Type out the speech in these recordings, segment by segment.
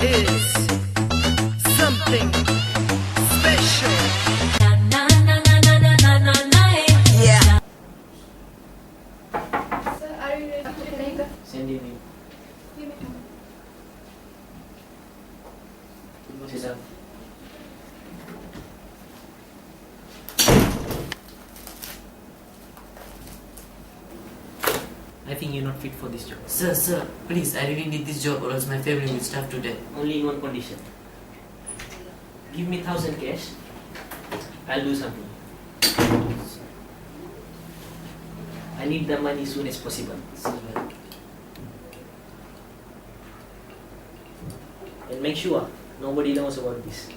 is something special. Yeah. Sir, are you ready to take the Send him in. Sit down. I think you're not fit for this job. Sir, please, I really need this job or else my family will starve to death. Only in one condition. Give me 1,000 cash. I'll do something. I need the money as soon as possible. And make sure nobody knows about this.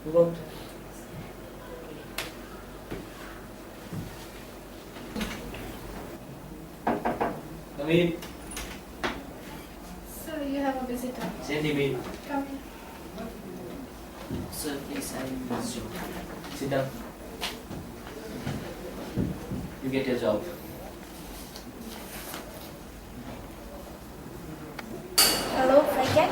Move out. Come in. Sir, you have a visitor. Send him in. Come in. Sir, please, I need this job. Sit down. You get your job. Hello, Frank.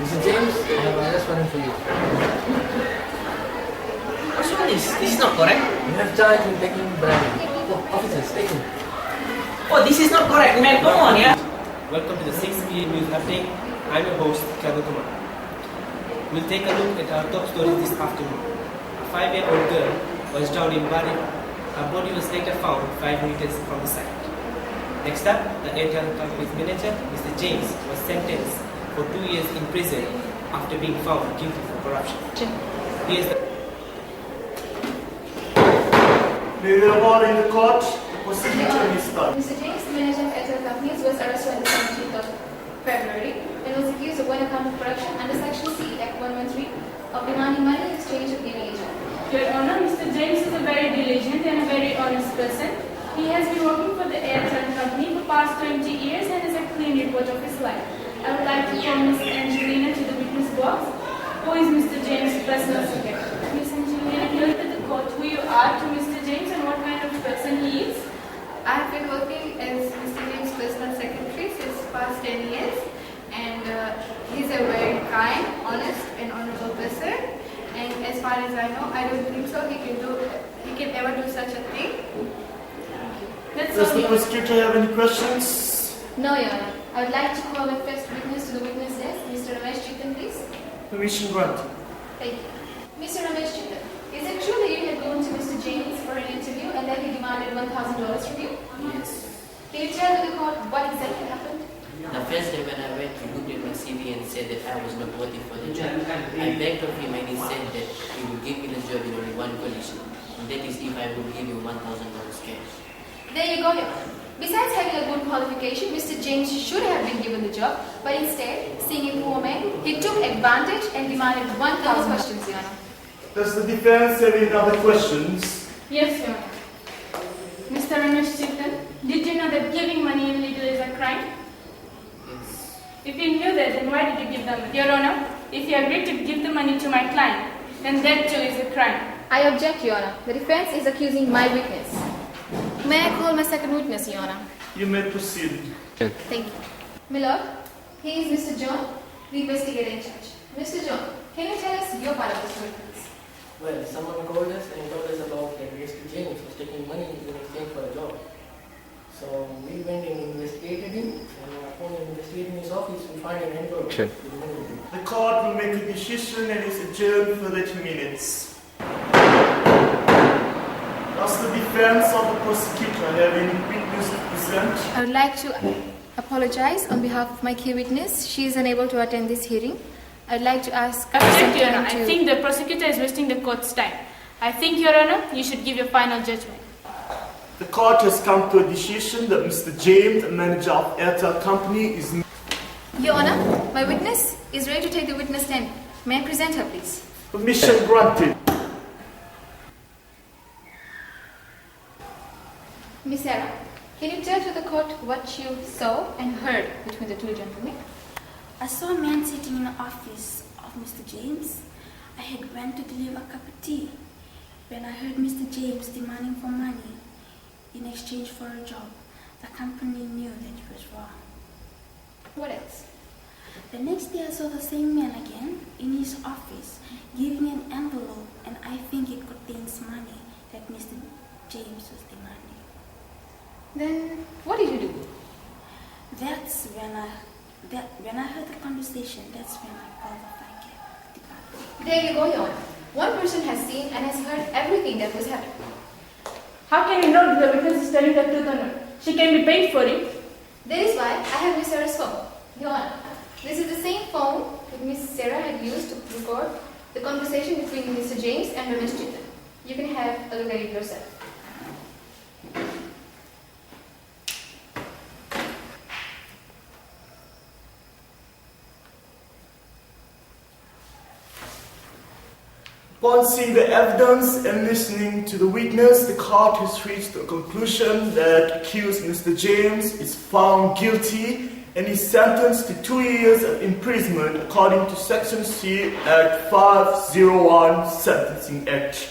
Mr. James, I have a restaurant for you. What's all this? This is not correct. You have charge in taking bribe. Oh, officers, take him. Oh, this is not correct, man. Come on, yeah. Welcome to the 6 p.m. news update. I'm your host, Lautoka. We'll take a look at our top stories this afternoon. A 5-year-old girl was drowned in Bali. Her body was later found 5 meters from the site. Next up, the airtel company's manager, Mr. James, was sentenced for 2 years in prison after being found guilty for corruption. Here's the May we award in the court, prosecutor is done. Mr. James, the manager of Airtel Companies, was arrested on the 17th of February and was accused of one account of corruption under Section C, Act 113 of demanding money in exchange of giving agent. Your Honor, Mr. James is a very diligent and a very honest person. He has been working for the Airtel Company for past 20 years and is a clean report of his life. I would like to call Ms. Angelina to the witness box. Who is Mr. James' personal secretary? Ms. Angelina, tell to the court who you are to Mr. James and what kind of person he is. I have been working as Mr. James' personal secretary since past 10 years, and he's a very kind, honest and honorable person, and as far as I know, I don't think so he can ever do such a thing. That's Does all, the Your Honor. prosecutor have any questions? No, Your Honor. I would like to call the first witness to the witness desk, Mr. Ramesh Chitan, please. Permission granted. Thank you. Mr. Ramesh Chitan, is it true that you had gone to Mr. James for an interview and that he demanded $1,000 from you? Yes. Can you tell the court what exactly happened? The first day when I went to look at my CV and said that I was not worthy for the job, I begged of him and he said that he would give me the job in only one condition, and that is if I would give him $1,000 cash. There you go, Your Honor. Besides having a good qualification, Mr. James should have been given the job, but instead, seeing a poor man, he took advantage and demanded 1,000 questions, Your Honor. Does the defense have any other questions? Yes, Your Honor. Mr. Ramesh Chitan, did you know that giving money illegal is a crime? Yes. If you knew that, then why did you give them? Your Honor, if you agreed to give the money to my client, then that too is a crime. I object, Your Honor. The defense is accusing my witness. May I call my second witness, Your Honor? You may proceed. Thank you. Milord, he is Mr. John, the investigator in charge. Mr. John, can you tell us your part of the story, please? Well, someone called us and told us about that Mr. James was taking money in exchange for a job. So we went and investigated him, and upon investigating his office, we found an envelope with money in it. The court will make a decision and is adjourned for 30 minutes. Does the defense of the prosecutor have any witness to present? I would like to apologize on behalf of my key witness. She is unable to attend this hearing. I would like to ask... Object, Your Honor. I think the prosecutor is wasting the court's time. I think, Your Honor, you should give your final judgment. The court has come to a decision that Mr. James, the manager of Airtel Company, is... Your Honor, my witness is ready to take the witness stand. May I present her, please? Permission granted. Miss Sarah, can you tell to the court what you saw and heard between the two gentlemen? I saw a man sitting in the office of Mr. James. I had went to deliver a cup of tea when I heard Mr. James demanding for money in exchange for a job. The company knew that it was wrong. What else? The next day I saw the same man again in his office giving an envelope, and I think it contains money that Mr. James was demanding. Then what did you do? That's when I heard the conversation. That's when I called the fire department. There you go, Yon. One person has seen and has heard everything that was happening. How can you know the witness is telling the truth or not? She can be paid for it. That is why I have Miss Sarah's phone. Yon, this is the same phone that Miss Sarah had used to record the conversation between Mr. James and Ramesh Chitan. You can have a look at it yourself. Upon seeing the evidence and listening to the witness, the court has reached the conclusion that accused Mr. James is found guilty and is sentenced to 2 years of imprisonment according to Section C, Act 501, Sentencing Act.